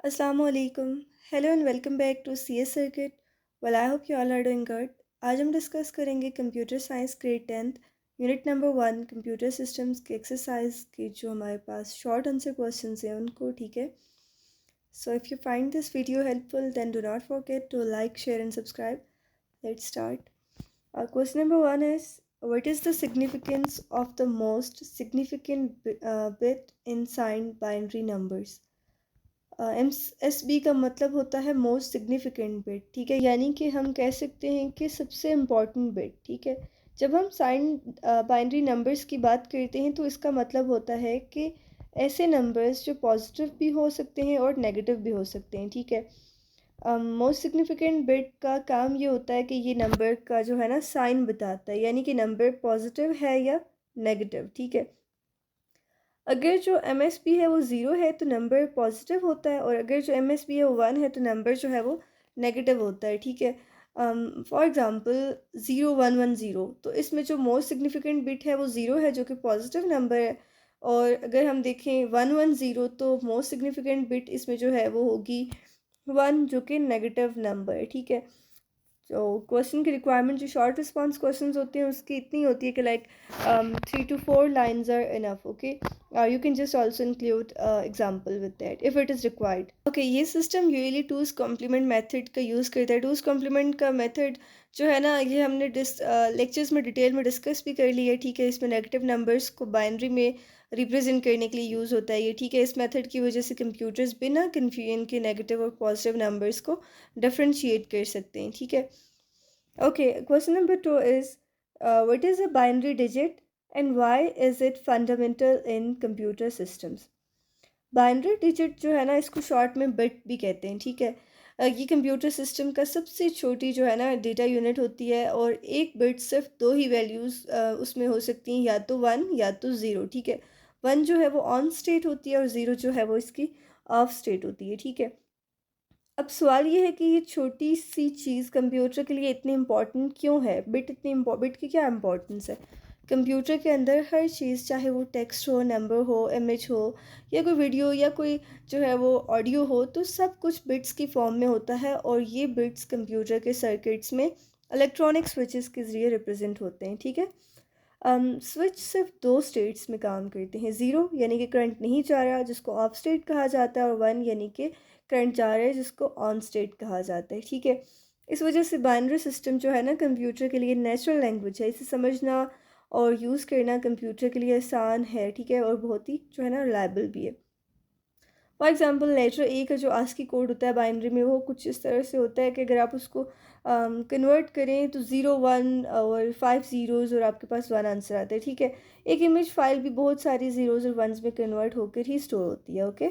Assalamualaikum. Hello and welcome back to CS Circuit. Well, I hope you all are doing good. आज हम discuss करेंगे computer science grade 10th unit number 1 computer systems के exercise के जो हमारे पास short answer questions हैं उनको ठीक है. So if you find this video helpful then do not forget to like, share and subscribe. Let's start. Question number 1 is what is the significance of the most significant bit in signed binary numbers? M S B का मतलब होता है most significant bit. ठीक है, यानी कि हम कह सकते हैं कि सबसे इम्पॉर्टेंट बिट. ठीक है, जब हम साइन बाइनरी नंबर्स की बात करते हैं तो इसका मतलब होता है कि ऐसे नंबर्स जो पॉजिटिव भी हो सकते हैं और नेगेटिव भी हो सकते हैं. ठीक है, मोस्ट सिग्निफिकेंट बिट का काम ये होता है कि ये नंबर का जो है ना साइन बताता है, यानी कि नंबर पॉजिटिव है या नेगेटिव. ठीक है, अगर जो एम एस बी है वो ज़ीरो है तो नंबर पॉजिटिव होता है, और अगर जो एम एस बी है वो 1 है तो नंबर जो है वो नेगेटिव होता है. ठीक है, फॉर एग्ज़ाम्पल 0110, तो इसमें जो मोस्ट सिग्निफिकेंट बिट है वो ज़ीरो है जो कि पॉजिटिव नंबर है. और अगर हम देखें 110 तो मोस्ट सिग्निफिकेंट बिट इसमें जो है वो होगी 1 जो कि नेगेटिव नंबर है. ठीक है, तो क्वेश्चन की रिक्वायरमेंट जो शॉर्ट रिस्पॉन्स क्वेश्चंस होते हैं उसकी इतनी होती है कि like 3 to 4 lines are enough. Okay, you can just also include example with that if it is required. Okay, ये system usually two's complement method का यूज़ करता है. टूज कॉम्प्लीमेंट का मेथड जो है ना ये हमने लेक्चर्स में डिटेल में डिस्कस भी कर लिया है. ठीक है, इसमें नेगेटिव नंबर्स को बाइनरी में रिप्रेजेंट करने के लिए यूज़ होता है ये. ठीक है, इस मेथड की वजह से कंप्यूटर्स बिना कन्फ्यूजन के नेगेटिव और पॉजिटिव नंबर्स को डिफ्रेंशिएट कर सकते हैं. ठीक है, okay, question number 2 is what is a binary digit and why is it fundamental in computer systems? Binary digit जो है ना इसको शॉर्ट में बिट भी कहते हैं. ठीक है, ये कंप्यूटर सिस्टम का सबसे छोटी जो है ना डेटा यूनिट होती है, और एक बिट सिर्फ दो ही वैल्यूज़ उसमें हो सकती हैं, या तो 1 या तो 0. ठीक है, 1 जो है वो ऑन स्टेट होती है और 0 जो है वो इसकी ऑफ स्टेट होती है. ठीक है, अब सवाल ये है कि ये छोटी सी चीज़ कंप्यूटर के लिए इतनी इम्पोर्टेंट क्यों है? बिट की क्या इम्पोर्टेंस है? कंप्यूटर के अंदर हर चीज़, चाहे वो टेक्स्ट हो, नंबर हो, इमेज हो, या कोई वीडियो या कोई जो है वो ऑडियो हो, तो सब कुछ बिट्स की फॉर्म में होता है, और ये बिट्स कंप्यूटर के सर्किट्स में इलेक्ट्रॉनिक स्विचेस के ज़रिए रिप्रेजेंट होते हैं. ठीक है, स्विच सिर्फ दो स्टेट्स में काम करते हैं. ज़ीरो यानी कि करंट नहीं जा रहा जिसको ऑफ स्टेट कहा जाता है, और 1 यानी कि करंट जा रहा है जिसको ऑन स्टेट कहा जाता है. ठीक है, इस वजह से बाइनरी सिस्टम जो है ना कंप्यूटर के लिए नेचुरल लैंग्वेज है. इसे समझना और यूज़ करना कंप्यूटर के लिए आसान है. ठीक है, और बहुत ही जो है ना रिलायबल भी है. फॉर एग्ज़ाम्पल लेटर ए का जो आस्की कोड होता है बाइनरी में, वो कुछ इस तरह से होता है कि अगर आप उसको कन्वर्ट करें तो 0 1 और 5 ज़ीरोज़ और आपके पास 1 आंसर आता है. ठीक है, एक इमेज फाइल भी बहुत सारी ज़ीरोज़ और वंस में कन्वर्ट होकर ही स्टोर होती है. ओके,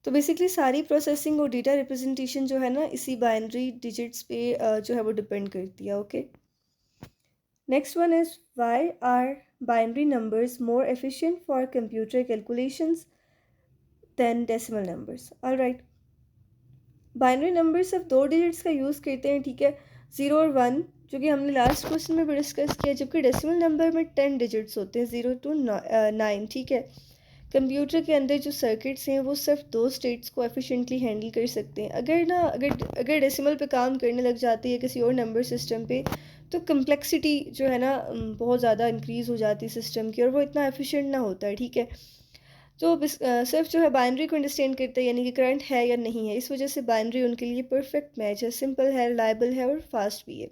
तो बेसिकली सारी प्रोसेसिंग और डेटा रिप्रेजेंटेशन जो है ना इसी बाइनरी डिजिट्स पे जो है वो डिपेंड करती है. Okay, next one is why are binary numbers more efficient for computer calculations than decimal numbers. Alright, binary number सिर्फ दो डिजिट्स का यूज़ करते हैं. ठीक है, 0 और 1 जो कि हमने लास्ट क्वेश्चन में भी डिस्कस किया, जबकि डेसिमल नंबर में 10 डिजिट्स होते हैं, 0 to 9. ठीक है, कंप्यूटर के अंदर जो सर्किट्स हैं वो सिर्फ दो स्टेट्स को एफिशिएंटली हैंडल कर सकते हैं. अगर डेसिमल पे काम करने लग जाती है किसी और नंबर सिस्टम पे, तो कम्प्लेक्सिटी जो है ना बहुत ज़्यादा इंक्रीज़ हो जाती है सिस्टम की, और वो इतना एफिशिएंट ना होता है. ठीक है, तो सिर्फ जो है बाइनरी को अंडरस्टैंड करते हैं, यानी कि करंट है या नहीं है. इस वजह से बाइनरी उनके लिए परफेक्ट मैच है, सिंपल है, रिलायबल है और फास्ट भी है.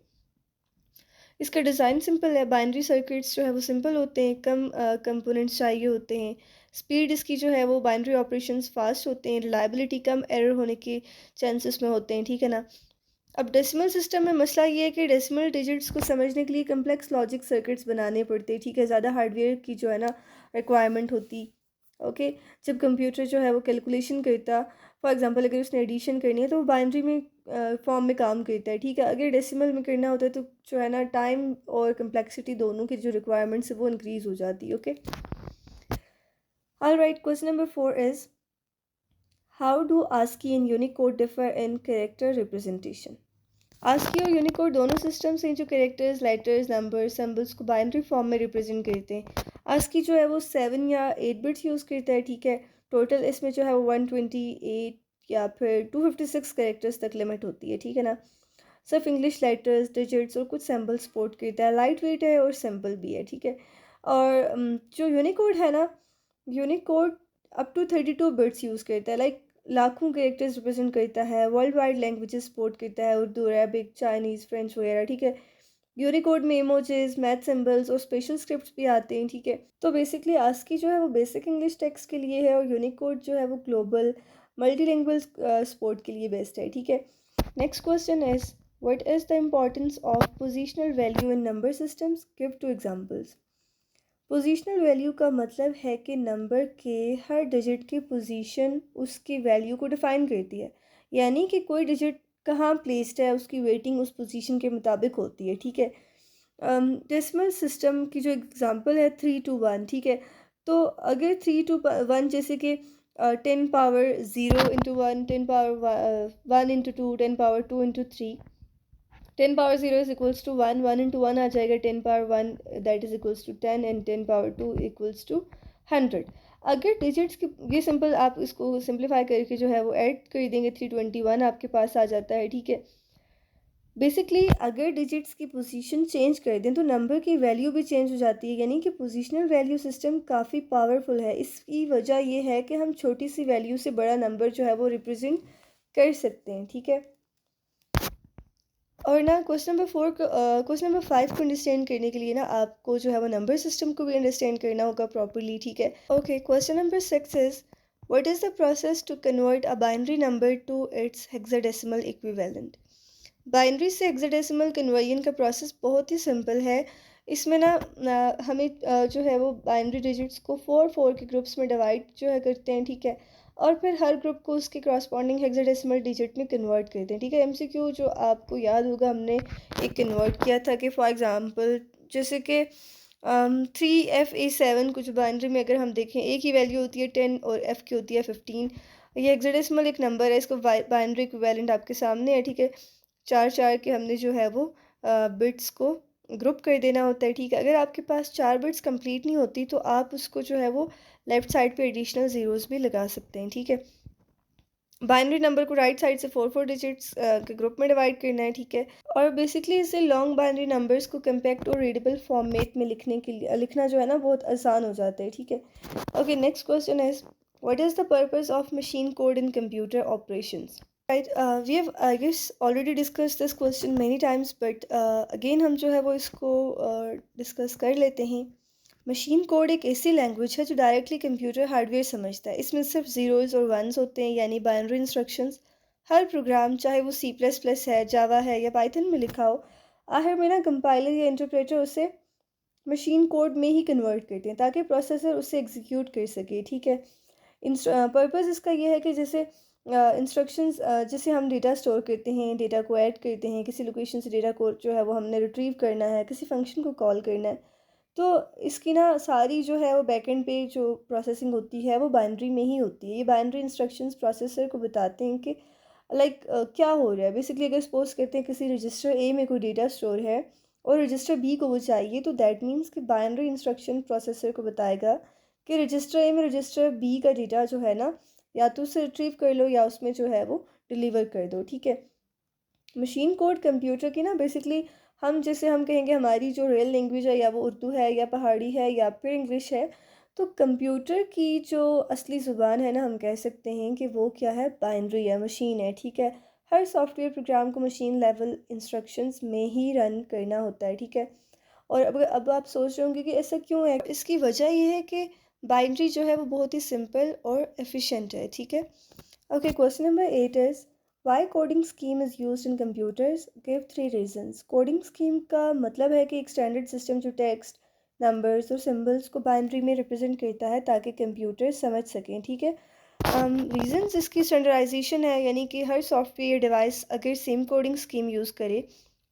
इसका डिज़ाइन सिंपल है. बाइनरी सर्किट्स जो है वो सिंपल होते हैं, कम कंपोनेंट्स चाहिए होते हैं. स्पीड इसकी जो है वो बाइनरी ऑपरेशंस फास्ट होते हैं. रिलायबिलिटी, कम एरर होने के चांसेस में होते हैं. ठीक है ना. अब डेसिमल सिस्टम में मसला ये है कि डेसिमल डिजिट्स को समझने के लिए कम्प्लेक्स लॉजिक सर्किट्स बनाने पड़ते हैं. ठीक है, ज़्यादा हार्डवेयर की जो है ना रिक्वायरमेंट होती. ओके, जब कंप्यूटर जो है वो कैलकुलेशन करता, फॉर एग्जांपल अगर उसने एडिशन करनी है तो वो बाइनरी में फॉर्म में काम करता है. ठीक है, अगर डेसिमल में करना होता है तो जो है ना टाइम और कम्प्लेक्सिटी दोनों की जो रिक्वायरमेंट्स है वो इंक्रीज़ हो जाती है. Okay, alright, question number 4 is how do ASCII and Unicode differ in character representation. ASCII और यूनिकोड दोनों सिस्टम्स हैं जो कैरेक्टर्स, लेटर्स, नंबर्स, सिंबल्स को बाइनरी फॉर्म में रिप्रेजेंट करते हैं. आस्की जो है वो 7 या 8 बिट्स यूज़ करता है. ठीक है, टोटल इसमें जो है वो 128 या फिर 256 कैरेक्टर्स तक लिमिट होती है, ठीक है ना। सिर्फ इंग्लिश लेटर्स, डिजिट्स और कुछ सिंबल सपोर्ट करता है, लाइट वेट है और सिंपल भी है, ठीक है। और जो यूनिकोड है ना, Unicode up to 32 bits use करता है, लाइक लाखों कैरेक्टर्स रिप्रेजेंट करता है, वर्ल्ड वाइड लैंग्वेजेस सपोर्ट करता है, उर्दू, अरबिक, चाइनीज़, फ्रेंच वगैरह, ठीक है। यूनिकोड में इमोजेस, मैथ सिंबल्स और स्पेशल स्क्रिप्ट्स भी आते हैं, ठीक है। तो बेसिकली आस्की जो है वो बेसिक इंग्लिश टेक्स्ट के लिए है और यूनिकोड जो है वो ग्लोबल मल्टीलिंगुअल सपोर्ट के लिए बेस्ट है, ठीक है। Next question is what is the importance of positional value in number systems, give two examples. Positional value का मतलब है कि नंबर के हर डिजिट की पोजीशन उसकी वैल्यू को डिफ़ाइन करती है, यानी कि कोई डिजिट कहाँ प्लेस्ड है उसकी वेटिंग उस पोजीशन के मुताबिक होती है, ठीक है। डेसिमल सिस्टम की जो एग्जांपल है 3 to 1, ठीक है। तो अगर 3 to 1 जैसे कि 10 power 0 into 1, 10 power 1 into 2, 10 power 2 into 3, 10 power 0 is equals to 1, 1 into 1 आ जाएगा 10 power 1, that is equals to 10, and 10 power 2 equals to 100। अगर डिजिट्स की ये सिंपल आप इसको सिंप्लीफाई करके जो है वो ऐड कर देंगे 321 आपके पास आ जाता है, ठीक है। बेसिकली अगर डिजिट्स की पोजीशन चेंज कर दें तो नंबर की वैल्यू भी चेंज हो जाती है, यानी कि पोजीशनल वैल्यू सिस्टम काफ़ी पावरफुल है। इसकी वजह ये है कि हम छोटी सी वैल्यू से बड़ा नंबर जो है वो रिप्रेजेंट कर सकते हैं, ठीक है। और ना क्वेश्चन नंबर 5 को अंडरस्टैंड करने के लिए ना आपको जो है वो नंबर सिस्टम को भी अंडरस्टैंड करना होगा प्रॉपरली, ठीक है। Okay, question number 6 is what is the process to convert a binary number to its hexadecimal equivalent. Binary से हेक्साडेसिमल कन्वर्जन का प्रोसेस बहुत ही सिंपल है। इसमें ना हमें जो है वो बाइनरी डिजिट्स को 4 के ग्रुप्स में डिवाइड जो है करते हैं, ठीक है। और फिर हर ग्रुप को उसके करस्पॉन्डिंग हेक्साडेसिमल डिजिट में कन्वर्ट करते हैं, ठीक है। एमसीक्यू जो आपको याद होगा हमने एक कन्वर्ट किया था कि फॉर एग्जांपल जैसे कि 3FA7 कुछ बाइनरी में अगर हम देखें ए की वैल्यू होती है 10 और एफ़ की होती है 15। ये हेक्साडेसिमल एक नंबर है, इसको बाइनरी इक्विवेलेंट आपके सामने है, ठीक है। 4 के हमने जो है वो बिट्स को ग्रुप कर देना होता है, ठीक है। अगर आपके पास 4 बिट्स कंप्लीट नहीं होती तो आप उसको जो है वो लेफ़्ट साइड पे एडिशनल ज़ीरोज़ भी लगा सकते हैं, ठीक है। बाइनरी नंबर को राइट साइड से 4 डिजिट्स के ग्रुप में डिवाइड करना है, ठीक है। और बेसिकली इसे लॉन्ग बाइनरी नंबर्स को कम्पैक्ट और रीडेबल फॉर्मेट में लिखने के लिए लिखना जो है ना बहुत आसान हो जाता है, ठीक है। Okay, next question is what is the purpose of machine code in computer operations. Right, we have I guess already discuss this question many times, but again हम जो है वो इसको डिस्कस कर लेते हैं। मशीन कोड एक ऐसी लैंग्वेज है जो डायरेक्टली कंप्यूटर हार्डवेयर समझता है। इसमें सिर्फ ज़ीरोज़ और वंस होते हैं, यानी बाइनरी इंस्ट्रक्शंस। हर प्रोग्राम चाहे वो C++ है, जावा है या पाइथन में लिखा हो, आखिर में ना कंपाइलर या इंटरप्रेटर उसे मशीन कोड में ही कन्वर्ट करते हैं ताकि प्रोसेसर उसे एग्जीक्यूट कर सके, ठीक है। पर्पस इसका ये है कि जैसे इंस्ट्रक्शंस जैसे हम डेटा स्टोर करते हैं, डेटा को ऐड करते हैं, किसी लोकेशन से डेटा को जो है वो हमने रिट्रीव करना है, किसी फंक्शन को कॉल करना है, तो इसकी ना सारी जो है वो बैकएंड पे जो प्रोसेसिंग होती है वो बाइनरी में ही होती है। ये बाइनरी इंस्ट्रक्शंस प्रोसेसर को बताते हैं कि लाइक क्या हो रहा है। बेसिकली अगर सपोज करते हैं किसी रजिस्टर ए में कोई डेटा स्टोर है और रजिस्टर बी को वो चाहिए, तो दैट मीन्स कि बाइनरी इंस्ट्रक्शन प्रोसेसर को बताएगा कि रजिस्टर ए में रजिस्टर बी का डेटा जो है ना या तो उसे रिट्रीव कर लो या उसमें जो है वो डिलीवर कर दो, ठीक है। मशीन कोड कंप्यूटर की ना बेसिकली हम जैसे हम कहेंगे हमारी जो रियल लैंग्वेज है या वो उर्दू है या पहाड़ी है या फिर इंग्लिश है, तो कंप्यूटर की जो असली ज़ुबान है ना हम कह सकते हैं कि वो क्या है, बाइनरी है, मशीन है, ठीक है। हर सॉफ्टवेयर प्रोग्राम को मशीन लेवल इंस्ट्रक्शंस में ही रन करना होता है, ठीक है। और अब आप सोच रहे होंगे कि ऐसा क्यों है। इसकी वजह ये है कि बाइनरी जो है वो बहुत ही सिंपल और एफिशिएंट है, ठीक है। Okay, question number 8 is why coding scheme is used in computers, give 3 reasons. Coding scheme का मतलब है कि एक स्टैंडर्ड सिस्टम जो टेक्स्ट, नंबर्स और सिंबल्स को बाइनरी में रिप्रेजेंट करता है ताकि कंप्यूटर समझ सकें, ठीक है। रीजंस इसकी स्टैंडर्डाइजेशन है, यानी कि हर सॉफ्टवेयर डिवाइस अगर सेम कोडिंग स्कीम यूज़ करे,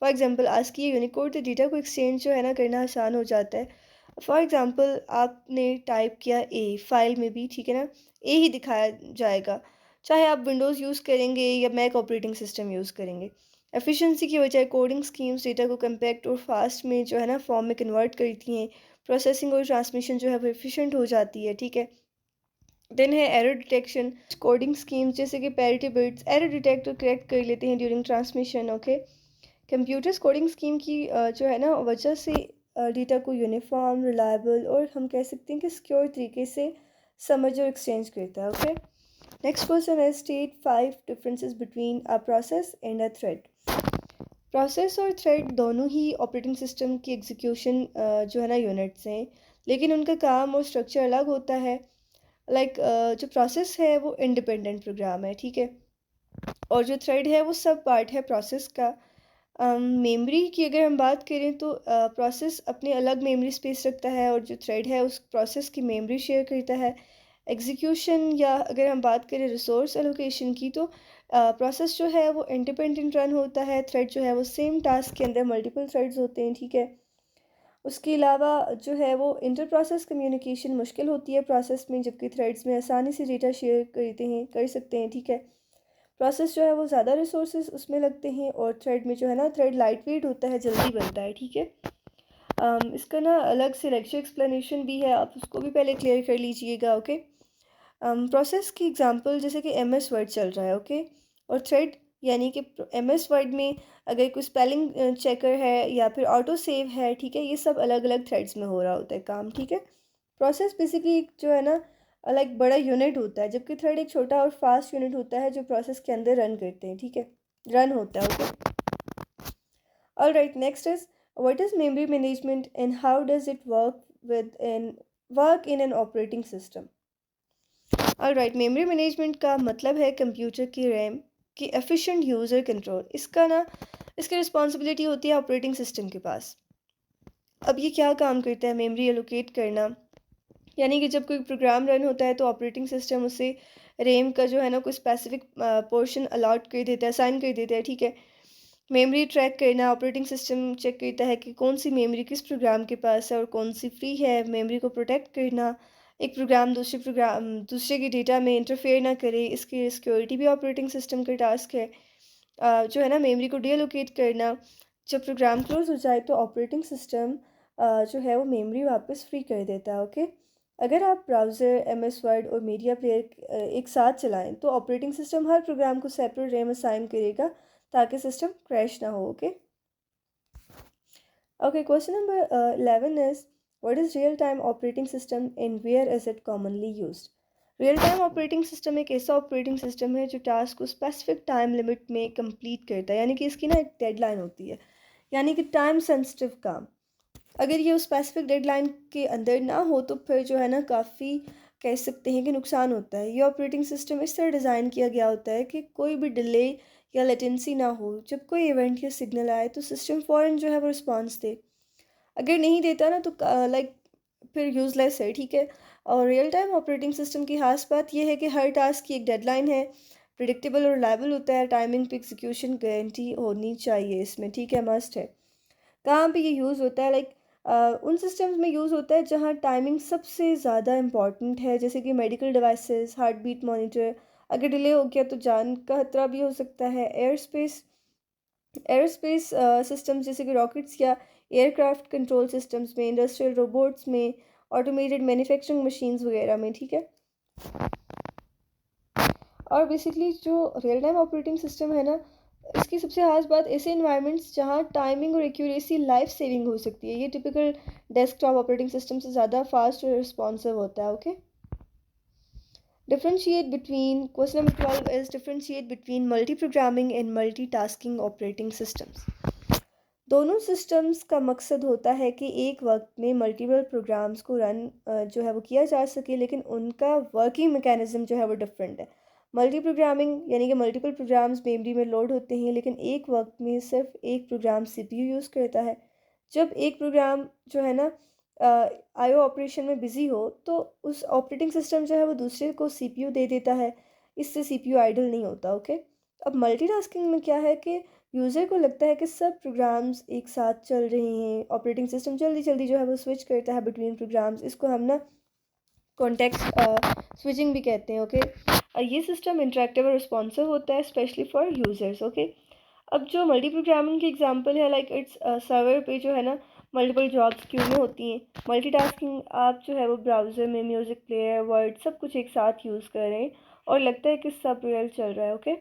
फॉर एग्जांपल आज की यूनिकोड, तो डेटा को एक्सचेंज जो है ना करना आसान हो जाता है। फॉर एग्जांपल आपने टाइप किया ए फाइल में भी, ठीक है ना, ए ही दिखाया जाएगा चाहे आप विंडोज़ यूज़ करेंगे या मैक ऑपरेटिंग सिस्टम यूज़ करेंगे। एफिशिएंसी की वजह कोडिंग स्कीम्स डेटा को कम्पैक्ट और फास्ट में जो है ना फॉर्म में कन्वर्ट करती हैं। प्रोसेसिंग और ट्रांसमिशन जो है वो एफिशिएंट हो जाती है, ठीक है। देन है एरर डिटेक्शन, कोडिंग स्कीम्स जैसे कि पैरिटी बिट्स एरर डिटेक्ट और करेक्ट कर लेते हैं during transmission. Okay, computers coding scheme की जो है ना वजह से डेटा को यूनिफॉर्म, रिलायबल और हम कह सकते हैं कि सिक्योर तरीके से समझ और एक्सचेंज करता है। ओके, नेक्स्ट क्वेश्चन है state 5 differences between a process and a thread. Process और थ्रेड दोनों ही ऑपरेटिंग सिस्टम की एग्जीक्यूशन जो है ना यूनिट्स हैं, लेकिन उनका काम और स्ट्रक्चर अलग होता है। लाइक जो प्रोसेस है वो इंडिपेंडेंट प्रोग्राम है, ठीक है, और जो थ्रेड है वो सब पार्ट है प्रोसेस का। मेमोरी की अगर हम बात करें तो प्रोसेस अपने अलग मेमोरी स्पेस रखता है और जो थ्रेड है उस प्रोसेस की मेमोरी शेयर करता है। एग्जीक्यूशन या अगर हम बात करें रिसोर्स एलोकेशन की तो प्रोसेस जो है वो इंडिपेंडेंट रन होता है, थ्रेड जो है वो सेम टास्क के अंदर मल्टीपल थ्रेड्स होते हैं, ठीक है। उसके अलावा जो है वो इंटर प्रोसेस कम्युनिकेशन मुश्किल होती है प्रोसेस में, जबकि थ्रेड्स में आसानी से डेटा शेयर कर सकते हैं, ठीक है। प्रोसेस जो है वो ज़्यादा रिसोर्सेज उसमें लगते हैं और थ्रेड में जो है ना थ्रेड लाइट वेट होता है, जल्दी बनता है, ठीक है। इसका ना अलग से लेक्चर एक्सप्लेनेशन भी है, आप उसको भी पहले क्लियर कर लीजिएगा। ओके, प्रोसेस की एग्जांपल जैसे कि एम एस वर्ड चल रहा है, ओके, और थ्रेड यानी कि एम एस वर्ड में अगर कोई स्पेलिंग चेकर है या फिर ऑटो सेव है, ठीक है, ये सब अलग अलग थ्रेड्स में हो रहा होता है काम, ठीक है। प्रोसेस बेसिकली जो है ना लाइक बड़ा यूनिट होता है, जबकि थ्रेड एक छोटा और फास्ट यूनिट होता है जो प्रोसेस के अंदर रन करते हैं, ठीक है, रन होता है। Okay, all right, next is what is memory management and how does it work in an operating system. All right, memory management का मतलब है कंप्यूटर की रैम की एफिशिएंट यूज़र कंट्रोल। इसकी रिस्पॉन्सिबिलिटी होती है ऑपरेटिंग सिस्टम के पास। अब ये क्या काम करता है, मेमोरी एलोकेट करना, यानी कि जब कोई प्रोग्राम रन होता है तो ऑपरेटिंग सिस्टम उसे रैम का जो है ना कोई स्पेसिफिक पोर्शन अलॉट कर देता है, असाइन कर देता है, ठीक है। मेमोरी ट्रैक करना, ऑपरेटिंग सिस्टम चेक करता है कि कौन सी मेमोरी किस प्रोग्राम के पास है और कौन सी फ्री है। मेमोरी को प्रोटेक्ट करना, एक प्रोग्राम दूसरे के डेटा में इंटरफेयर ना करे, इसकी सिक्योरिटी भी ऑपरेटिंग सिस्टम का टास्क है। जो है ना मेमोरी को डीएलोकेट करना, जब प्रोग्राम क्लोज हो जाए तो ऑपरेटिंग सिस्टम जो है वो मेमोरी वापस फ्री कर देता है। ओके, अगर आप ब्राउज़र, एम एस वर्ड और मीडिया प्लेयर एक साथ चलाएं तो ऑपरेटिंग सिस्टम हर प्रोग्राम को सेपरेट रैम असाइन करेगा ताकि सिस्टम क्रैश ना हो। Okay, okay, question number 11 is what is real time operating system and where is it commonly used. Real time operating system एक ऐसा ऑपरेटिंग सिस्टम है जो टास्क को स्पेसिफिक टाइम लिमिट में कंप्लीट करता है, यानी कि इसकी ना एक डेडलाइन होती है, यानी कि टाइम सेंसिटिव काम। अगर ये उस स्पेसिफिक डेडलाइन के अंदर ना हो तो फिर जो है ना काफ़ी कह सकते हैं कि नुकसान होता है। ये ऑपरेटिंग सिस्टम इस तरह डिज़ाइन किया गया होता है कि कोई भी डिले या लेटेंसी ना हो। जब कोई इवेंट या सिग्नल आए तो सिस्टम फ़ौरन जो है वो रिस्पॉन्स दे, अगर नहीं देता ना तो लाइक फिर यूज़लेस है, ठीक है। और रियल टाइम ऑपरेटिंग सिस्टम की खास बात यह है कि हर टास्क की एक डेडलाइन है, प्रिडिक्टेबल और रिलायबल होता है, टाइमिंग पे एग्जीक्यूशन गारंटी होनी चाहिए इसमें, ठीक है, मस्ट है। कहाँ पे ये यूज़ होता है, लाइक उन सिस्टम्स में यूज़ होता है जहाँ टाइमिंग सबसे ज़्यादा इम्पॉर्टेंट है, जैसे कि medical devices, heart beat monitor. अगर डिले हो गया तो जान का खतरा भी हो सकता है। एयरस्पेस सिस्टम्स जैसे कि रॉकेट्स या एयरक्राफ्ट कंट्रोल सिस्टम्स में, इंडस्ट्रियल रोबोट्स में, ऑटोमेटेड मैन्युफैक्चरिंग मशीन्स वगैरह में, ठीक है। और बेसिकली जो रियल टाइम ऑपरेटिंग सिस्टम है ना, इसकी सबसे खास बात ऐसे इन्वायरमेंट्स जहाँ टाइमिंग और एक्यूरेसी लाइफ सेविंग हो सकती है, ये टिपिकल डेस्कटॉप ऑपरेटिंग सिस्टम से ज़्यादा फास्ट और रिस्पॉन्सिव होता है। Okay, differentiate between question number 12 is differentiate between multi-programming and multitasking operating systems। दोनों सिस्टम्स का मकसद होता है कि एक वक्त में मल्टीपल प्रोग्राम्स को रन जो है वो किया जा सके, लेकिन उनका वर्किंग मैकेनिज्म जो है वो डिफरेंट है। मल्टी प्रोग्रामिंग यानी कि मल्टीपल प्रोग्राम्स मेमोरी में लोड होते हैं, लेकिन एक वक्त में सिर्फ एक प्रोग्राम सीपीयू यूज़ करता है। जब एक प्रोग्राम जो है ना आईओ ऑपरेशन में बिज़ी हो तो उस ऑपरेटिंग सिस्टम जो है वो दूसरे को सीपीयू दे देता है, इससे सीपीयू आइडल नहीं होता। ओके, अब मल्टीटास्किंग में क्या है कि यूज़र को लगता है कि सब प्रोग्राम्स एक साथ चल रहे हैं, ऑपरेटिंग सिस्टम जल्दी जल्दी जो है वो स्विच करता है बिटवीन प्रोग्राम्स, इसको हम ना कॉन्टेक्स्ट स्विचिंग भी कहते हैं। ओके, ये सिस्टम इंटरेक्टिव और रिस्पॉन्सिव होता है स्पेशली फॉर यूज़र्स। ओके, अब जो मल्टी प्रोग्रामिंग की एग्जांपल है, लाइक इट्स सर्वर पे जो है ना मल्टीपल जॉब्स क्यू में होती हैं। मल्टीटास्किंग, आप जो है वो ब्राउज़र में म्यूज़िक प्लेयर, वर्ड सब कुछ एक साथ यूज़ कर रहे हैं और लगता है कि सब रियल चल रहा है। ओके,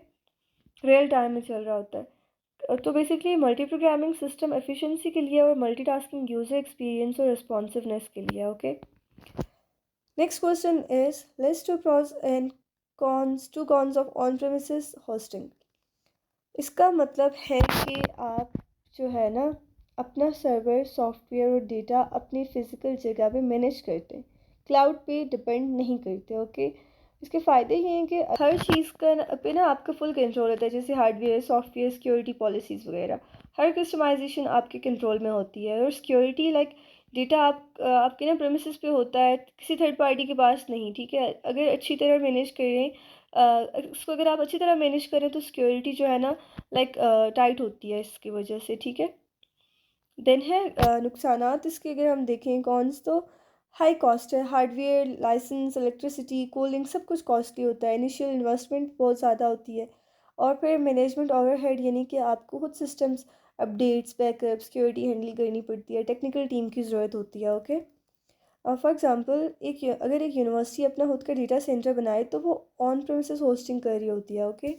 रियल टाइम में चल रहा होता है। तो basically multi programming system efficiency के लिए और मल्टीटास्किंग यूज़र एक्सपीरियंस और रिस्पॉन्सिवनेस के लिए। Okay, next question is list two pros and cons of on premises hosting. इसका मतलब है कि आप जो है ना अपना सर्वर, सॉफ्टवेयर और डेटा अपनी फ़िज़िकल जगह पे मैनेज करते हैं, क्लाउड पे डिपेंड नहीं करते। ओके, इसके फ़ायदे ये हैं कि हर चीज़ का पे ना आपका फुल कंट्रोल होता है, जैसे हार्डवेयर, सॉफ्टवेयर, सिक्योरिटी पॉलिसीज़ वगैरह। हर कस्टमाइजेशन आपके कंट्रोल में होती है। और सिक्योरिटी लाइक डेटा आपके ना प्रेमिसेस पे होता है, किसी थर्ड पार्टी के पास नहीं। ठीक है, अगर अच्छी तरह मैनेज करें इसको, अगर आप अच्छी तरह मैनेज करें तो सिक्योरिटी जो है ना लाइक टाइट होती है इसकी वजह से। ठीक है, देन है नुकसानात इसके, अगर हम देखें कॉन्स, तो हाई कॉस्ट है। हार्डवेयर, लाइसेंस, इलेक्ट्रिसिटी, कूलिंग सब कुछ कॉस्टली होता है। इनिशियल इन्वेस्टमेंट बहुत ज़्यादा होती है। और फिर मैनेजमेंट ओवरहेड, यानी कि आपको खुद systems updates, backup, security handle करनी पड़ती है, टेक्निकल टीम की ज़रूरत होती है। ओके, फॉर एग्जांपल अगर एक यूनिवर्सिटी अपना खुद का डेटा सेंटर बनाए तो वो ऑन प्रेमिसेस होस्टिंग कर रही होती है। Okay,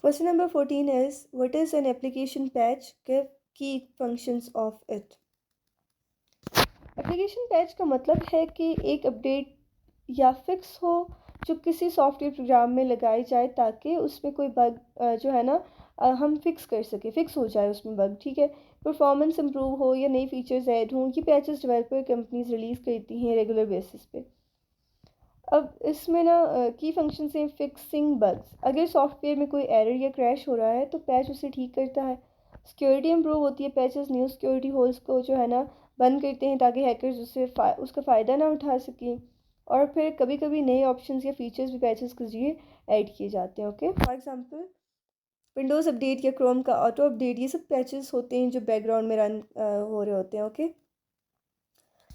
question number 14 is what is an application patch, give key functions of it. Application patch का मतलब है कि एक अपडेट या फिक्स हो जो किसी सॉफ्टवेयर प्रोग्राम में लगाई जाए ताकि उसमें कोई बग जो है ना हम फिक्स कर सके, फिक्स हो जाए उसमें बग। ठीक है, परफॉर्मेंस इंप्रूव हो या नई फीचर्स ऐड हों, ये पैचेस डेवलपर कंपनीज रिलीज़ करती हैं रेगुलर बेसिस पे। अब इसमें ना की फंक्शन से फिक्सिंग बग्स, अगर सॉफ्टवेयर में कोई एरर या क्रैश हो रहा है तो पैच उसे ठीक करता है। सिक्योरिटी इंप्रूव होती है, पैचेस न्यू सिक्योरिटी होल्स को जो है ना बंद करते हैं ताकि हैकर्स उसका फ़ायदा ना उठा सकें। और फिर कभी कभी नए ऑप्शंस या फीचर्स भी पैचेस के जरिए ऐड किए जाते हैं। Okay, for example Windows update या क्रोम का ऑटो अपडेट, ये सब पैचेस होते हैं जो बैकग्राउंड में रन हो रहे होते हैं। Okay,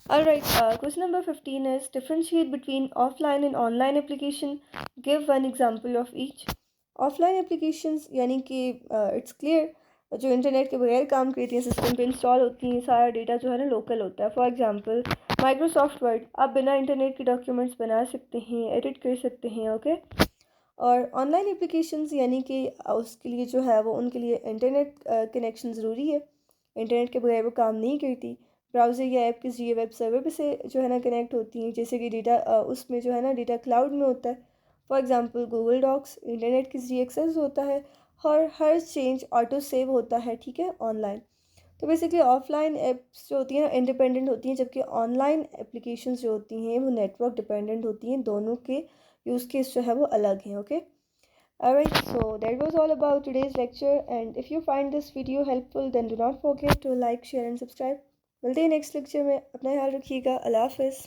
alright, question number 15 is differentiate between offline and online application. Give one example of each. Offline applications यानी कि इट्स क्लियर जो इंटरनेट के बगैर काम करती हैं, सिस्टम पे इंस्टॉल होती हैं, सारा डेटा जो है ना लोकल होता है। फॉर एग्जांपल माइक्रोसॉफ्ट वर्ड, आप बिना इंटरनेट के डॉक्यूमेंट्स बना सकते हैं, एडिट कर सकते हैं। ओके, और ऑनलाइन एप्लीकेशंस यानी कि उसके लिए जो है वो उनके लिए इंटरनेट कनेक्शन ज़रूरी है, इंटरनेट के बगैर वो काम नहीं करती। ब्राउज़र या ऐप के जरिए वेब सर्वर पे से जो है ना कनेक्ट होती हैं, जैसे कि डेटा उसमें जो है ना डेटा क्लाउड में होता है। For example Google docs internet के जरिए एक्सेस होता है और हर चेंज ऑटो सेव होता है। ठीक है, ऑनलाइन। तो बेसिकली ऑफलाइन ऐप्स जो होती हैं इंडिपेंडेंट होती हैं, जबकि ऑनलाइन एप्लीकेशंस जो होती हैं वो नेटवर्क डिपेंडेंट होती हैं। दोनों के यूज़ केस जो है वो अलग हैं। Okay, alright, so that was all about today's lecture, and if you find this video helpful then do not forget to like, share and subscribe. मिलते हैं नेक्स्ट लेक्चर में, अपना ख्याल रखिएगा। अल्लाह हाफिज़।